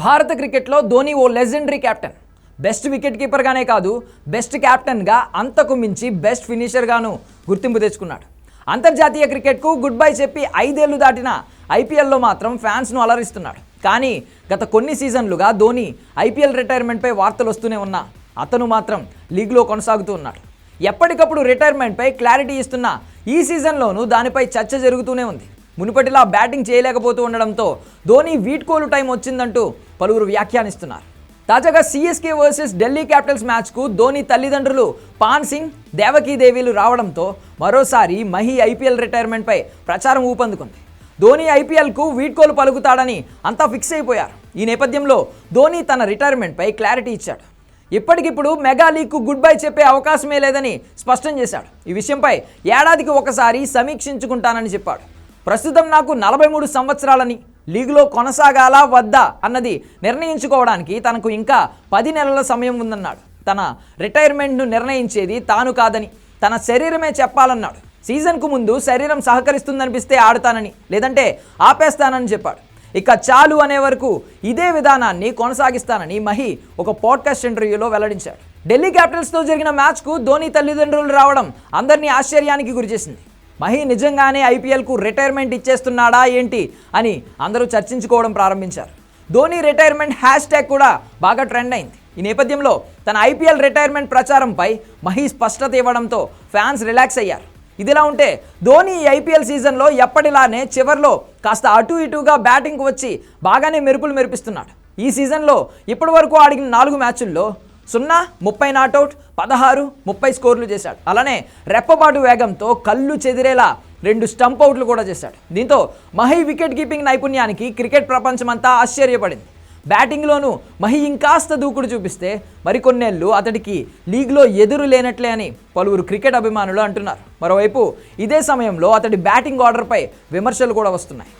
భారత క్రికెట్లో ధోని ఓ legendary captain. Best wicket కీపర్గానే కాదు, బెస్ట్ కెప్టెన్గా, అంతకు మించి బెస్ట్ ఫినిషర్గాను గుర్తింపు తెచ్చుకున్నాడు. అంతర్జాతీయ క్రికెట్కు గుడ్ బై చెప్పి 5 ఏళ్లు దాటిన ఐపీఎల్లో మాత్రం ఫ్యాన్స్ను అలరిస్తున్నాడు. కానీ గత కొన్ని సీజన్లుగా ధోని ఐపీఎల్ రిటైర్మెంట్పై వార్తలు వస్తూనే ఉన్నా అతను మాత్రం లీగ్లో కొనసాగుతూ ఉన్నాడు. ఎప్పటికప్పుడు రిటైర్మెంట్పై క్లారిటీ ఇస్తున్న ఈ సీజన్లోనూ దానిపై చర్చ జరుగుతూనే ఉంది. మునుపటిలా బ్యాటింగ్ చేయలేకపోతూ ఉండడంతో ధోని వీడ్కోలు టైం వచ్చిందంటూ పలువురు వ్యాఖ్యానిస్తున్నారు. తాజాగా సిఎస్కే వర్సెస్ ఢిల్లీ క్యాపిటల్స్ మ్యాచ్కు ధోని తల్లిదండ్రులు పాన్ సింగ్, దేవకీదేవిలు రావడంతో మరోసారి మహి ఐపీఎల్ రిటైర్మెంట్పై ప్రచారం ఊపందుకుంది. ధోని ఐపీఎల్కు వీడ్కోలు పలుకుతాడని అంతా ఫిక్స్ అయిపోయారు. ఈ నేపథ్యంలో ధోని తన రిటైర్మెంట్పై క్లారిటీ ఇచ్చాడు. ఇప్పటికిప్పుడు మెగా లీగ్కు గుడ్ బై చెప్పే అవకాశమే లేదని స్పష్టం చేశాడు. ఈ విషయంపై ఏడాదికి ఒకసారి సమీక్షించుకుంటానని చెప్పాడు. ప్రస్తుతం నాకు 43 సంవత్సరాలని, లీగ్లో కొనసాగాలా వద్దా అన్నది నిర్ణయించుకోవడానికి తనకు ఇంకా 10 నెలల సమయం ఉందన్నాడు. తన రిటైర్మెంట్ను నిర్ణయించేది తాను కాదని తన శరీరమే చెప్పాలన్నాడు. సీజన్కు ముందు శరీరం సహకరిస్తుందనిపిస్తే ఆడుతానని, లేదంటే ఆపేస్తానని చెప్పాడు. ఇక చాలు అనే వరకు ఇదే విధానాన్ని కొనసాగిస్తానని మహి ఒక పాడ్కాస్ట్ ఇంటర్వ్యూలో వెల్లడించాడు. ఢిల్లీ క్యాపిటల్స్తో జరిగిన మ్యాచ్కు ధోని తల్లిదండ్రులు రావడం అందరినీ ఆశ్చర్యానికి గురిచేసింది. మహి నిజంగానే ఐపీఎల్కు రిటైర్మెంట్ ఇచ్చేస్తున్నాడా ఏంటి అని అందరూ చర్చించుకోవడం ప్రారంభించారు. ధోని రిటైర్మెంట్ హ్యాష్ట్యాగ్ కూడా బాగా ట్రెండ్ అయింది. ఈ నేపథ్యంలో తన ఐపీఎల్ రిటైర్మెంట్ ప్రచారంపై మహి స్పష్టత ఇవ్వడంతో ఫ్యాన్స్ రిలాక్స్ అయ్యారు. ఇదిలా ఉంటే ధోని ఈ ఐపీఎల్ సీజన్లో ఎప్పటిలానే చివర్లో కాస్త అటు ఇటుగా బ్యాటింగ్కు వచ్చి బాగానే మెరుపులు మెరిపిస్తున్నాడు. ఈ సీజన్లో ఇప్పటి వరకు ఆడిన 4 మ్యాచుల్లో 0, 30 నాట్అవుట్, 16, 30 స్కోర్లు చేశాడు. అలానే రెప్పపాటు వేగంతో కళ్ళు చెదిరేలా 2 స్టంప్ అవుట్లు కూడా చేశాడు. దీంతో మహి వికెట్ కీపింగ్ నైపుణ్యానికి క్రికెట్ ప్రపంచమంతా ఆశ్చర్యపడింది. బ్యాటింగ్లోనూ మహి ఇంకాస్త దూకుడు చూపిస్తే మరికొన్నేళ్లు అతడికి లీగ్లో ఎదురు లేనట్లే అని పలువురు క్రికెట్ అభిమానులు అంటున్నారు. మరోవైపు ఇదే సమయంలో అతడి బ్యాటింగ్ ఆర్డర్పై విమర్శలు కూడా వస్తున్నాయి.